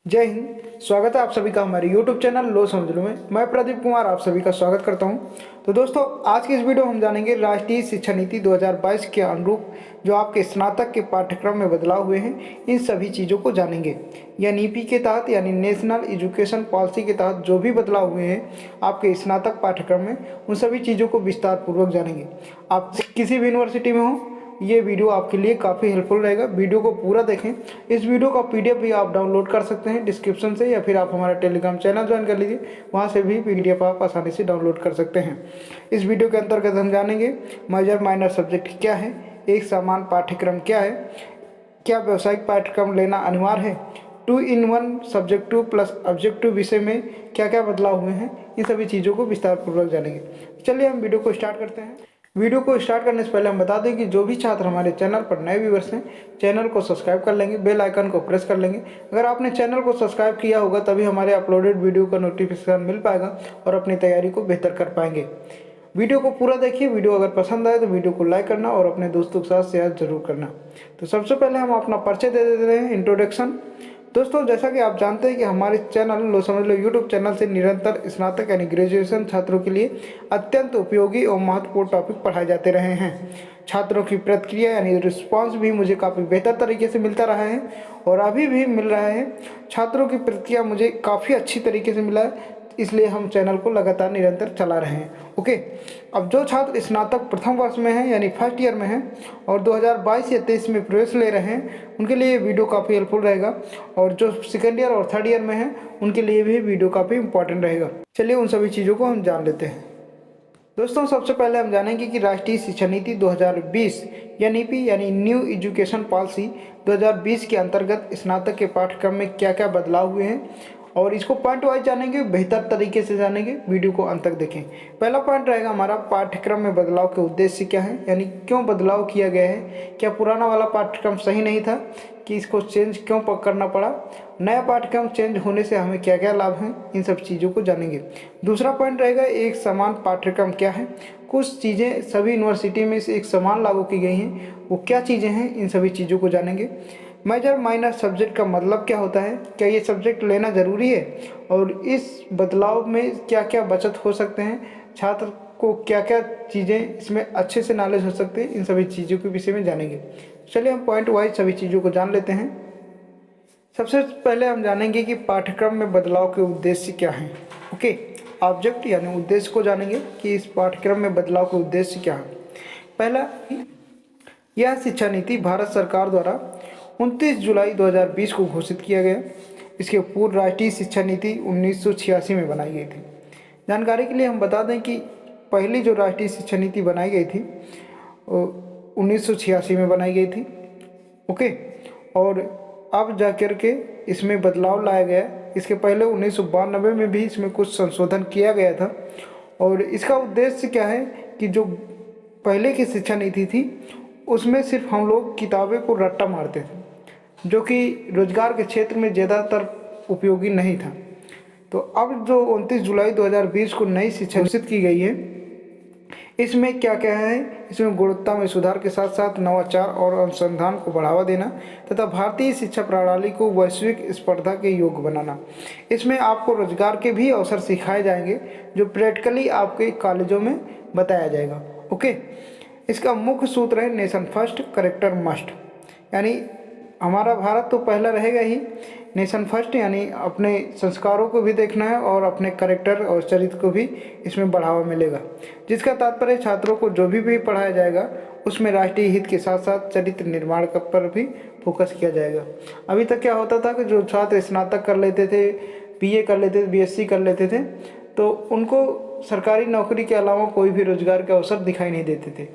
जय हिंद। स्वागत है आप सभी का हमारे YouTube चैनल लो समझ लो में। मैं प्रदीप कुमार आप सभी का स्वागत करता हूं। तो दोस्तों, आज की इस वीडियो में हम जानेंगे राष्ट्रीय शिक्षा नीति 2022 के अनुरूप जो आपके स्नातक के पाठ्यक्रम में बदलाव हुए हैं, इन सभी चीज़ों को जानेंगे। या नीपी के तहत यानी नेशनल एजुकेशन पॉलिसी के तहत जो भी बदलाव हुए हैं आपके स्नातक पाठ्यक्रम में, उन सभी चीज़ों को विस्तार पूर्वक जानेंगे। आप किसी भी यूनिवर्सिटी में हो, ये वीडियो आपके लिए काफ़ी हेल्पफुल रहेगा। वीडियो को पूरा देखें। इस वीडियो का पीडीएफ भी आप डाउनलोड कर सकते हैं डिस्क्रिप्शन से, या फिर आप हमारा टेलीग्राम चैनल ज्वाइन कर लीजिए, वहाँ से भी पीडीएफ आप आसानी से डाउनलोड कर सकते हैं। इस वीडियो के अंतर्गत हम जानेंगे मेजर माइनर सब्जेक्ट क्या है, एक समान पाठ्यक्रम क्या है, क्या व्यावसायिक पाठ्यक्रम लेना अनिवार्य है, 2 in 1 सब्जेक्टिव प्लस ऑब्जेक्टिव विषय में क्या क्या बदलाव हुए हैं, इन सभी चीज़ों को विस्तार पूर्वक जानेंगे। चलिए हम वीडियो को स्टार्ट करते हैं। वीडियो को स्टार्ट करने से पहले हम बता दें कि जो भी छात्र हमारे चैनल पर नए व्यूअर्स हैं, चैनल को सब्सक्राइब कर लेंगे, बेल आइकन को प्रेस कर लेंगे। अगर आपने चैनल को सब्सक्राइब किया होगा तभी हमारे अपलोडेड वीडियो का नोटिफिकेशन मिल पाएगा और अपनी तैयारी को बेहतर कर पाएंगे। वीडियो को पूरा देखिए। वीडियो अगर पसंद आए तो वीडियो को लाइक करना और अपने दोस्तों के साथ शेयर जरूर करना। तो सबसे पहले हम अपना परिचय दे देते हैं, इंट्रोडक्शन। दोस्तों, जैसा कि आप जानते हैं कि हमारे चैनल लो समझ लो यूट्यूब चैनल से निरंतर स्नातक यानी ग्रेजुएशन छात्रों के लिए अत्यंत उपयोगी और महत्वपूर्ण टॉपिक पढ़ाए जाते रहे हैं। छात्रों की प्रतिक्रिया यानी रिस्पांस भी मुझे काफ़ी बेहतर तरीके से मिलता रहा है और अभी भी मिल रहा है। छात्रों की प्रतिक्रिया मुझे काफ़ी अच्छी तरीके से मिला है, इसलिए हम चैनल को लगातार निरंतर चला रहे हैं। ओके, अब जो छात्र स्नातक प्रथम वर्ष में हैं यानी फर्स्ट ईयर में हैं और 2022 या 23 में प्रवेश ले रहे हैं, उनके लिए ये वीडियो काफ़ी हेल्पफुल रहेगा। और जो सेकेंड ईयर और थर्ड ईयर में हैं, उनके लिए भी वीडियो काफ़ी इंपॉर्टेंट रहेगा। चलिए उन सभी चीज़ों को हम जान लेते हैं। दोस्तों, सबसे पहले हम जानेंगे कि राष्ट्रीय शिक्षा नीति 2020 या नीपी यानी न्यू एजुकेशन पॉलिसी 2020 के अंतर्गत स्नातक के पाठ्यक्रम में क्या क्या बदलाव हुए हैं, और इसको पॉइंट वाइज जानेंगे, बेहतर तरीके से जानेंगे। वीडियो को अंत तक देखें। पहला पॉइंट रहेगा हमारा पाठ्यक्रम में बदलाव के उद्देश्य क्या है, यानी क्यों बदलाव किया गया है। क्या पुराना वाला पाठ्यक्रम सही नहीं था कि इसको चेंज क्यों करना पड़ा, नया पाठ्यक्रम चेंज होने से हमें क्या क्या लाभ हैं, इन सब चीज़ों को जानेंगे। दूसरा पॉइंट रहेगा एक समान पाठ्यक्रम क्या है। कुछ चीज़ें सभी यूनिवर्सिटी में से एक समान लागू की गई हैं, वो क्या चीज़ें हैं, इन सभी चीज़ों को जानेंगे। मेजर माइनर सब्जेक्ट का मतलब क्या होता है, क्या ये सब्जेक्ट लेना ज़रूरी है, और इस बदलाव में क्या क्या बचत हो सकते हैं, छात्र को क्या क्या चीज़ें इसमें अच्छे से नॉलेज हो सकते हैं, इन सभी चीज़ों के विषय में जानेंगे। चलिए हम पॉइंट वाइज सभी चीज़ों को जान लेते हैं। सबसे पहले हम जानेंगे कि पाठ्यक्रम में बदलाव के उद्देश्य क्या हैं। ओके, ऑब्जेक्ट यानी उद्देश्य को जानेंगे कि इस पाठ्यक्रम में बदलाव के उद्देश्य क्या है। पहला, यह शिक्षा नीति भारत सरकार द्वारा 29 जुलाई 2020 को घोषित किया गया। इसके पूर्व राष्ट्रीय शिक्षा नीति 1986 में बनाई गई थी। जानकारी के लिए हम बता दें कि पहली जो राष्ट्रीय शिक्षा नीति बनाई गई थी 1986 में बनाई गई थी। ओके, और अब जाकर के इसमें बदलाव लाया गया। इसके पहले 1992 में भी इसमें कुछ संशोधन किया गया था। और इसका उद्देश्य क्या है कि जो पहले की शिक्षा नीति थी उसमें सिर्फ हम लोग किताबें को रट्टा मारते थे, जो कि रोजगार के क्षेत्र में ज़्यादातर उपयोगी नहीं था। तो अब जो 29 जुलाई 2020 को नई शिक्षा घोषित की गई है, इसमें क्या क्या है, इसमें गुणवत्ता में सुधार के साथ साथ नवाचार और अनुसंधान को बढ़ावा देना तथा भारतीय शिक्षा प्रणाली को वैश्विक स्पर्धा के योग्य बनाना। इसमें आपको रोजगार के भी अवसर सिखाए जाएंगे, जो प्रैक्टिकली आपके कॉलेजों में बताया जाएगा। ओके, इसका मुख्य सूत्र है नेशन फर्स्ट करेक्टर मस्ट, यानी हमारा भारत तो पहला रहेगा ही। नेशन फर्स्ट यानी अपने संस्कारों को भी देखना है और अपने करेक्टर और चरित्र को भी इसमें बढ़ावा मिलेगा, जिसका तात्पर्य छात्रों को जो भी पढ़ाया जाएगा उसमें राष्ट्रीय हित के साथ साथ चरित्र निर्माण पर भी फोकस किया जाएगा। अभी तक क्या होता था कि जो छात्र स्नातक कर लेते थे, बीए कर लेते थे, बीएससी कर लेते थे, तो उनको सरकारी नौकरी के अलावा कोई भी रोजगार के अवसर दिखाई नहीं देते थे।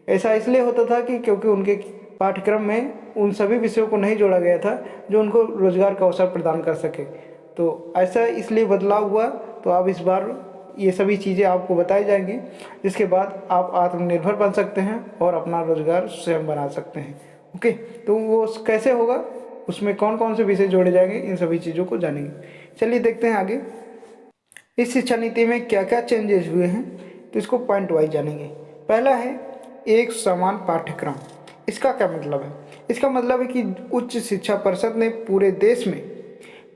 ऐसा इसलिए होता था कि क्योंकि उनके पाठ्यक्रम में उन सभी विषयों को नहीं जोड़ा गया था जो उनको रोजगार का अवसर प्रदान कर सके। तो ऐसा इसलिए बदलाव हुआ। तो अब इस बार ये सभी चीज़ें आपको बताई जाएंगी, जिसके बाद आप आत्मनिर्भर बन सकते हैं और अपना रोजगार स्वयं बना सकते हैं। ओके, तो वो कैसे होगा, उसमें कौन कौन से विषय जोड़े जाएंगे, इन सभी चीज़ों को जानेंगे। चलिए देखते हैं आगे इस शिक्षा नीति में क्या क्या चेंजेस हुए हैं, तो इसको पॉइंट वाइज जानेंगे। पहला है एक समान पाठ्यक्रम। इसका क्या मतलब है? इसका मतलब है कि उच्च शिक्षा परिषद ने पूरे देश में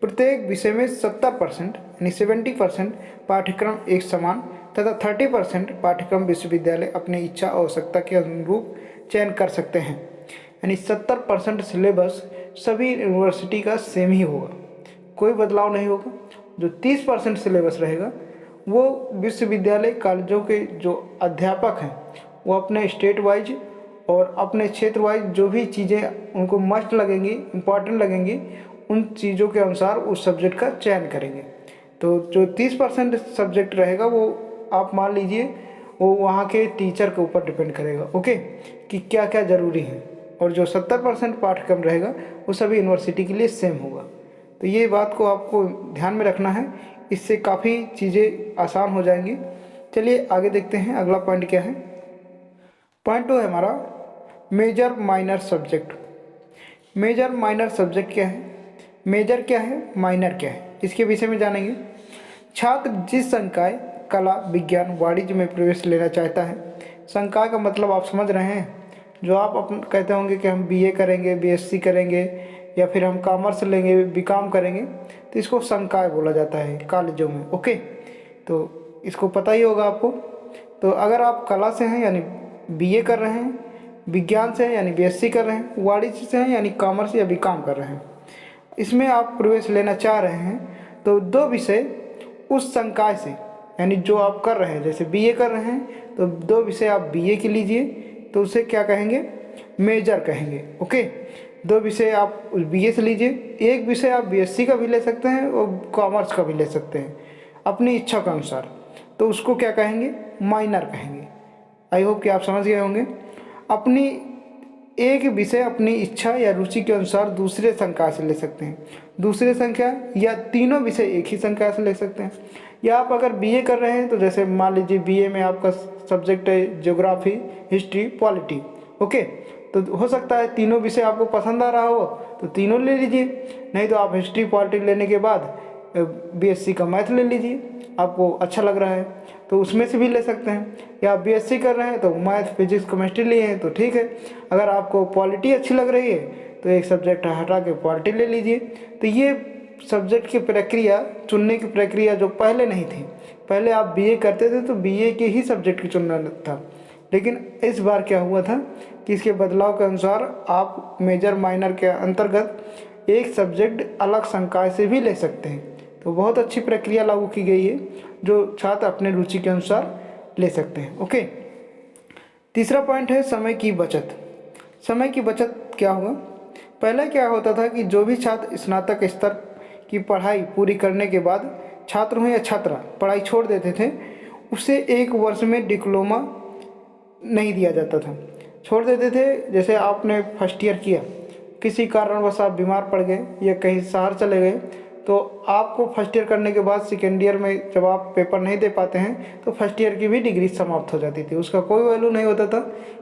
प्रत्येक विषय में 70% यानी 70% पाठ्यक्रम एक समान तथा 30% पाठ्यक्रम विश्वविद्यालय अपनी इच्छा और आवश्यकता के अनुरूप चयन कर सकते हैं। यानी 70% सिलेबस सभी यूनिवर्सिटी का सेम ही होगा, कोई बदलाव नहीं होगा। जो 30% सिलेबस रहेगा वो विश्वविद्यालय कॉलेजों के जो अध्यापक हैं वो अपने स्टेट वाइज और अपने क्षेत्र वाइज जो भी चीज़ें उनको मस्ट लगेंगी, इम्पॉर्टेंट लगेंगी, उन चीज़ों के अनुसार उस सब्जेक्ट का चयन करेंगे। तो जो 30% सब्जेक्ट रहेगा वो आप मान लीजिए वो वहाँ के टीचर के ऊपर डिपेंड करेगा, ओके, कि क्या क्या ज़रूरी है। और जो 70% पाठ्यक्रम रहेगा वो सभी यूनिवर्सिटी के लिए सेम होगा। तो ये बात को आपको ध्यान में रखना है, इससे काफ़ी चीज़ें आसान हो जाएंगी। चलिए आगे देखते हैं अगला पॉइंट क्या है। पॉइंट 2 है हमारा major minor subject. Major minor subject क्या है, मेजर क्या है, माइनर क्या है, इसके विषय में जानेंगे। छात्र जिस संकाय कला विज्ञान वाणिज्य में प्रवेश लेना चाहता है, संकाय का मतलब आप समझ रहे हैं, जो आप अपन कहते होंगे कि हम बीए करेंगे, बीएससी करेंगे या फिर हम कॉमर्स लेंगे, बीकॉम करेंगे, तो इसको संकाय बोला जाता है कॉलेजों में, ओके। तो इसको पता ही होगा आपको। तो अगर आप कला से हैं यानी बीए कर रहे हैं, विज्ञान से हैं यानी बीएससी कर रहे हैं, वाणिज्य से हैं यानी कॉमर्स या बीकॉम कर रहे हैं, इसमें आप प्रवेश लेना चाह रहे हैं, तो 2 विषय उस संकाय से यानी जो आप कर रहे हैं, जैसे बीए कर रहे हैं तो 2 विषय आप बीए के लीजिए तो उसे क्या कहेंगे, मेजर कहेंगे, ओके। 2 विषय आप बीए से लीजिए, एक विषय आप बीएससी का भी ले सकते हैं और कॉमर्स का भी ले सकते हैं अपनी इच्छा के अनुसार, तो उसको क्या कहेंगे, माइनर कहेंगे। आई होप कि आप समझ गए होंगे। अपनी एक विषय अपनी इच्छा या रुचि के अनुसार दूसरे संकाय से ले सकते हैं, दूसरे संख्या या तीनों विषय एक ही संकाय से ले सकते हैं। या आप अगर बीए कर रहे हैं तो जैसे मान लीजिए बीए में आपका सब्जेक्ट है ज्योग्राफी, हिस्ट्री, पॉलिटी, ओके, तो हो सकता है तीनों विषय आपको पसंद आ रहा हो तो तीनों ले लीजिए, नहीं तो आप हिस्ट्री पॉलिटी लेने के बाद बीएससी का मैथ ले लीजिए, आपको अच्छा लग रहा है तो उसमें से भी ले सकते हैं। या आप बीएससी कर रहे हैं तो मैथ फिजिक्स केमिस्ट्री लिए हैं तो ठीक है। अगर आपको पॉलिटी अच्छी लग रही है तो एक सब्जेक्ट हटा के पॉलिटी ले लीजिए। तो ये सब्जेक्ट की प्रक्रिया, चुनने की प्रक्रिया जो पहले नहीं थी, पहले आप बीए करते थे तो बीए के ही सब्जेक्ट की चुनना था, लेकिन इस बार क्या हुआ था कि इसके बदलाव के अनुसार आप मेजर माइनर के अंतर्गत एक सब्जेक्ट अलग संकाय से भी ले सकते हैं। तो बहुत अच्छी प्रक्रिया लागू की गई है जो छात्र अपने रुचि के अनुसार ले सकते हैं, ओके। तीसरा पॉइंट है समय की बचत। समय की बचत क्या होगा, पहले क्या होता था कि जो भी छात्र स्नातक स्तर की पढ़ाई पूरी करने के बाद छात्र हो या छात्रा पढ़ाई छोड़ देते थे, उसे 1 वर्ष में डिप्लोमा नहीं दिया जाता था, छोड़ देते थे। जैसे आपने फर्स्ट ईयर किया, किसी कारणवश आप बीमार पड़ गए या कहीं शहर चले गए, तो आपको फर्स्ट ईयर करने के बाद सेकेंड ईयर में जब आप पेपर नहीं दे पाते हैं तो फर्स्ट ईयर की भी डिग्री समाप्त हो जाती थी, उसका कोई वैल्यू नहीं होता था।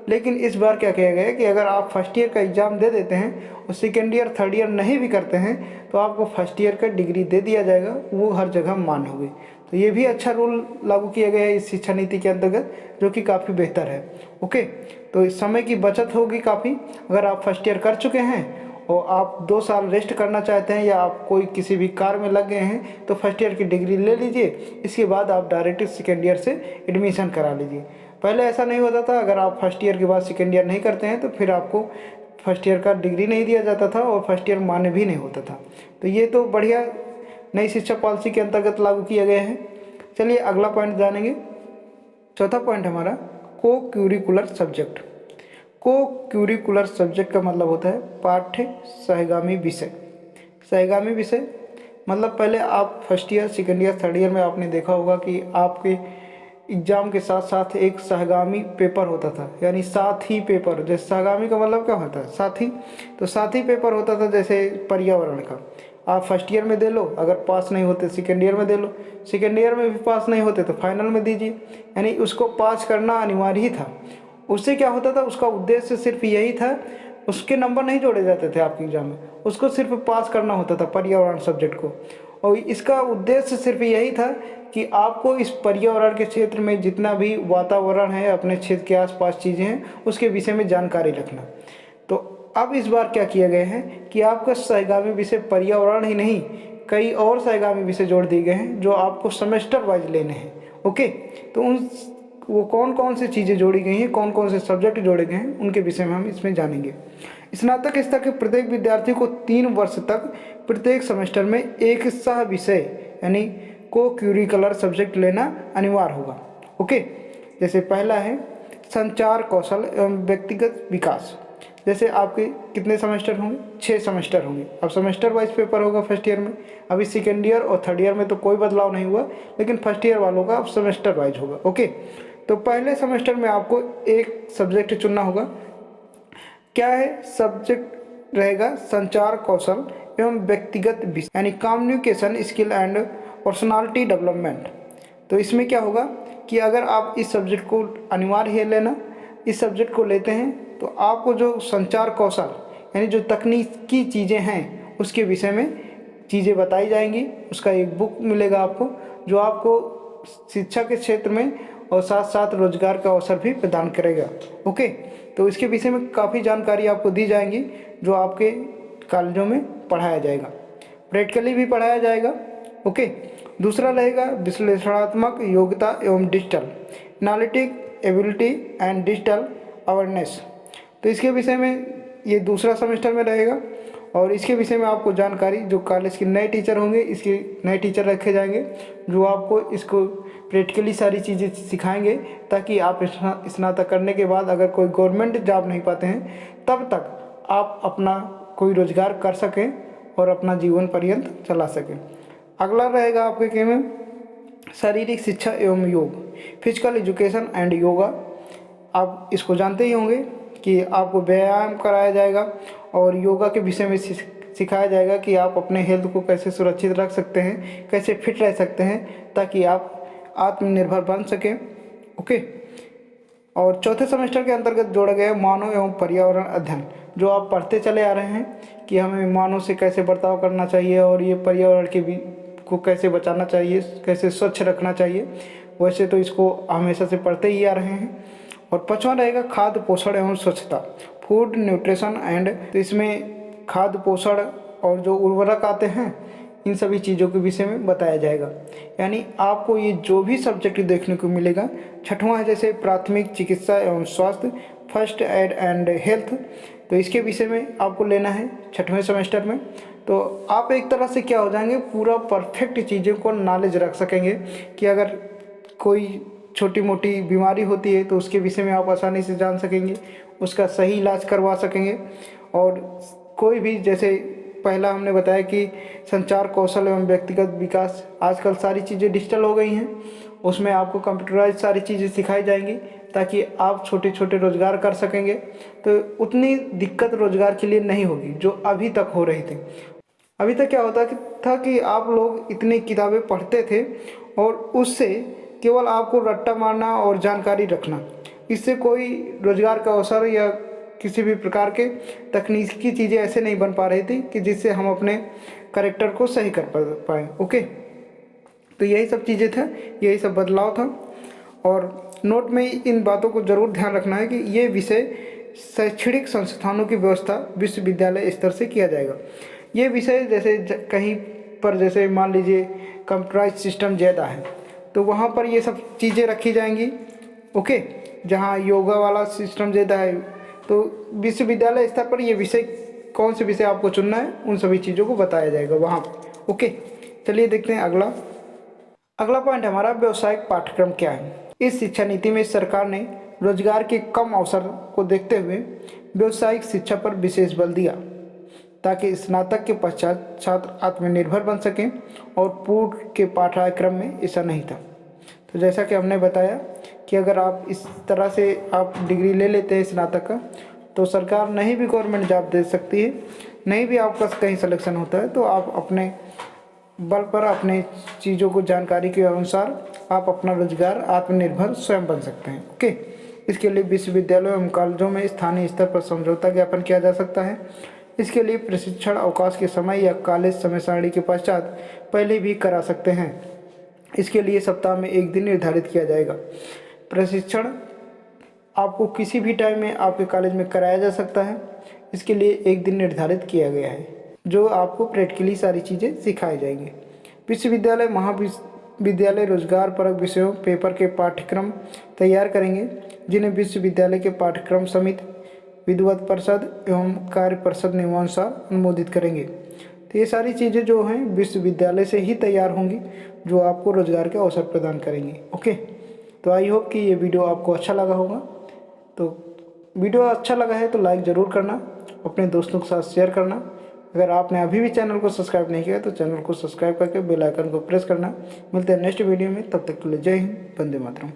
लेकिन इस बार क्या किया गया कि अगर आप फर्स्ट ईयर का एग्ज़ाम दे देते हैं और सेकेंड ईयर थर्ड ईयर नहीं भी करते हैं तो आपको फर्स्ट ईयर का डिग्री दे दिया जाएगा, वो हर जगह मान्य होगी। तो ये भी अच्छा रूल लागू किया गया है इस शिक्षा नीति के अंतर्गत, जो कि काफ़ी बेहतर है, ओके। तो इस समय की बचत होगी काफ़ी। अगर आप फर्स्ट ईयर कर चुके हैं और आप 2 साल रेस्ट करना चाहते हैं या आप कोई किसी भी कार्य में लग गए हैं तो फर्स्ट ईयर की डिग्री ले लीजिए, इसके बाद आप डायरेक्ट सेकेंड ईयर से एडमिशन करा लीजिए। पहले ऐसा नहीं होता था, अगर आप फर्स्ट ईयर के बाद सेकेंड ईयर नहीं करते हैं तो फिर आपको फर्स्ट ईयर का डिग्री नहीं दिया जाता था और फर्स्ट ईयर मान्य भी नहीं होता था। तो ये तो बढ़िया नई शिक्षा पॉलिसी के अंतर्गत लागू किया गया है। चलिए अगला पॉइंट जानेंगे। चौथा पॉइंट हमारा को क्यूरिकुलर सब्जेक्ट। को क्यूरिकुलर सब्जेक्ट का मतलब होता है पाठ्य सहगामी विषय। सहगामी विषय मतलब पहले आप first year, second year, third year में आपने देखा होगा कि आपके एग्ज़ाम के साथ साथ एक सहगामी पेपर होता था, यानी साथी पेपर। जैसे सहगामी का मतलब क्या होता है, साथी। तो साथी पेपर होता था जैसे पर्यावरण का, आप फर्स्ट ईयर में दे लो, अगर पास नहीं होते सेकेंड ईयर में दे लो, सेकेंड ईयर में भी पास नहीं होते तो फाइनल में दीजिए, यानी उसको पास करना अनिवार्य ही था। उससे क्या होता था, उसका उद्देश्य सिर्फ यही था, उसके नंबर नहीं जोड़े जाते थे आपके एग्जाम में, उसको सिर्फ पास करना होता था पर्यावरण सब्जेक्ट को। और इसका उद्देश्य सिर्फ यही था कि आपको इस पर्यावरण के क्षेत्र में जितना भी वातावरण है, अपने क्षेत्र के आसपास चीज़ें हैं, उसके विषय में जानकारी रखना। तो अब इस बार क्या किया गया है कि आपका सहगामी विषय पर्यावरण ही नहीं, कई और सहगामी विषय जोड़ दिए गए हैं जो आपको सेमेस्टर वाइज लेने हैं। ओके, तो वो कौन कौन सी चीज़ें जोड़ी गई हैं, कौन कौन से सब्जेक्ट जोड़े गए हैं, उनके विषय में हम इसमें जानेंगे। स्नातक स्तर के प्रत्येक विद्यार्थी को 3 वर्ष तक प्रत्येक सेमेस्टर में एक सह विषय यानी को क्यूरिकुलर सब्जेक्ट लेना अनिवार्य होगा। ओके, जैसे पहला है संचार कौशल एवं व्यक्तिगत विकास। जैसे आपके कितने सेमेस्टर होंगे? 6 सेमेस्टर होंगे। अब सेमेस्टर वाइज पेपर होगा फर्स्ट ईयर में। अभी सेकेंड ईयर और थर्ड ईयर में तो कोई बदलाव नहीं हुआ, लेकिन फर्स्ट ईयर वालों का अब सेमेस्टर वाइज होगा। ओके, तो पहले सेमेस्टर में आपको एक सब्जेक्ट चुनना होगा। क्या है सब्जेक्ट? रहेगा संचार कौशल एवं व्यक्तिगत विकास यानी communication skill and personality development. तो इसमें क्या होगा कि अगर आप इस सब्जेक्ट को अनिवार्य है लेना, इस सब्जेक्ट को लेते हैं तो आपको जो संचार कौशल यानी जो तकनीकी चीज़ें हैं उसके विषय में चीज़ें बताई जाएंगी। उसका एक बुक मिलेगा आपको जो आपको शिक्षा के क्षेत्र में और साथ साथ रोजगार का अवसर भी प्रदान करेगा। ओके, तो इसके विषय में काफ़ी जानकारी आपको दी जाएंगी जो आपके कॉलेजों में पढ़ाया जाएगा, प्रैक्टिकली भी पढ़ाया जाएगा। ओके, दूसरा रहेगा विश्लेषणात्मक योग्यता एवं digital analytic ability and digital awareness. तो इसके विषय में ये दूसरा सेमेस्टर में रहेगा और इसके विषय में आपको जानकारी जो कॉलेज के नए टीचर होंगे, इसके नए टीचर रखे जाएंगे जो आपको इसको प्रैक्टिकली सारी चीज़ें सिखाएंगे ताकि आप स्नातक करने के बाद अगर कोई गवर्नमेंट जॉब नहीं पाते हैं तब तक आप अपना कोई रोजगार कर सकें और अपना जीवन पर्यंत चला सकें। अगला रहेगा आपके के में शारीरिक शिक्षा एवं योग, फिजिकल एजुकेशन एंड योगा। आप इसको जानते ही होंगे कि आपको व्यायाम कराया जाएगा और योगा के विषय में सिखाया जाएगा कि आप अपने हेल्थ को कैसे सुरक्षित रख सकते हैं, कैसे फिट रह सकते हैं ताकि आप आत्मनिर्भर बन सकें। ओके, और चौथे सेमेस्टर के अंतर्गत जोड़ा गया मानव एवं पर्यावरण अध्ययन, जो आप पढ़ते चले आ रहे हैं कि हमें मानव से कैसे बर्ताव करना चाहिए और ये पर्यावरण के को कैसे बचाना चाहिए, कैसे स्वच्छ रखना चाहिए। वैसे तो इसको हमेशा से पढ़ते ही आ रहे हैं। और पांचवा रहेगा खाद्य पोषण एवं स्वच्छता, फूड न्यूट्रिशन एंड। तो इसमें खाद्य पोषण और जो उर्वरक आते हैं इन सभी चीज़ों के विषय में बताया जाएगा। यानी आपको ये जो भी सब्जेक्ट देखने को मिलेगा। छठवां है जैसे प्राथमिक चिकित्सा एवं स्वास्थ्य, फर्स्ट एड एंड हेल्थ। तो इसके विषय में आपको लेना है छठवें सेमेस्टर में। तो आप एक तरह से क्या हो जाएंगे, पूरा परफेक्ट चीज़ों को नॉलेज रख सकेंगे कि अगर कोई छोटी मोटी बीमारी होती है तो उसके विषय में आप आसानी से जान सकेंगे, उसका सही इलाज करवा सकेंगे। और कोई भी जैसे पहला हमने बताया कि संचार कौशल एवं व्यक्तिगत विकास, आजकल सारी चीज़ें डिजिटल हो गई हैं, उसमें आपको कंप्यूटराइज सारी चीज़ें सिखाई जाएंगी ताकि आप छोटे छोटे रोज़गार कर सकेंगे। तो उतनी दिक्कत रोज़गार के लिए नहीं होगी जो अभी तक हो रही थी। अभी तक क्या होता था कि आप लोग इतनी किताबें पढ़ते थे और उससे केवल आपको रट्टा मारना और जानकारी रखना, इससे कोई रोज़गार का अवसर या किसी भी प्रकार के तकनीकी चीज़ें ऐसे नहीं बन पा रही थी कि जिससे हम अपने कैरेक्टर को सही कर पाएँ। ओके, तो यही सब चीज़ें थे, यही सब बदलाव था। और नोट में इन बातों को ज़रूर ध्यान रखना है कि ये विषय शैक्षणिक संस्थानों की व्यवस्था विश्वविद्यालय स्तर से किया जाएगा। ये विषय जैसे कहीं पर जैसे मान लीजिए कंप्यूटराइज सिस्टम ज़्यादा है तो वहाँ पर ये सब चीज़ें रखी जाएंगी। ओके, जहाँ योगा वाला सिस्टम ज़्यादा है तो विश्वविद्यालय स्तर पर ये विषय कौन से विषय आपको चुनना है उन सभी चीज़ों को बताया जाएगा वहाँ पर। ओके, चलिए देखते हैं अगला पॉइंट हमारा व्यावसायिक पाठ्यक्रम क्या है। इस शिक्षा नीति में सरकार ने रोजगार के कम अवसर को देखते हुए व्यावसायिक शिक्षा पर विशेष बल दिया ताकि स्नातक के पश्चात छात्र आत्मनिर्भर बन सकें और पूर्व के पाठ्यक्रम में ऐसा नहीं था। तो जैसा कि हमने बताया कि अगर आप इस तरह से आप डिग्री ले लेते हैं स्नातक का तो सरकार नहीं भी गवर्नमेंट जॉब दे सकती है, नहीं भी आपका कहीं सिलेक्शन होता है तो आप अपने बल पर अपने चीज़ों को जानकारी के अनुसार आप अपना रोजगार आत्मनिर्भर स्वयं बन सकते हैं। ओके, इसके लिए विश्वविद्यालयों एवं कॉलेजों में स्थानीय स्तर पर समझौता ज्ञापन किया जा सकता है। इसके लिए प्रशिक्षण अवकाश के समय या कॉलेज समय सारणी के पश्चात पहले भी करा सकते हैं। इसके लिए सप्ताह में एक दिन निर्धारित किया जाएगा। प्रशिक्षण आपको किसी भी टाइम में आपके कॉलेज में कराया जा सकता है, इसके लिए एक दिन निर्धारित किया गया है। जो आपको प्रैक्टिकली सारी चीज़ें सिखाई जाएंगी। विश्वविद्यालय महाविद्यालय रोजगार परक विषयों पेपर के पाठ्यक्रम तैयार करेंगे, जिन्हें विश्वविद्यालय के पाठ्यक्रम समिति, विद्वत परिषद एवं कार्य परिषद नियमानुसार अनुमोदित करेंगे। तो ये सारी चीज़ें जो हैं विश्वविद्यालय से ही तैयार होंगी, जो आपको रोजगार के अवसर प्रदान करेंगी। ओके, तो आई होप कि ये वीडियो आपको अच्छा लगा होगा। तो वीडियो अच्छा लगा है तो लाइक ज़रूर करना, अपने दोस्तों के साथ शेयर करना। अगर आपने अभी भी चैनल को सब्सक्राइब नहीं किया तो चैनल को सब्सक्राइब करके बेल आइकन को प्रेस करना। मिलते हैं नेक्स्ट वीडियो में, तब तक के लिए जय हिंद, वंदे मातरम।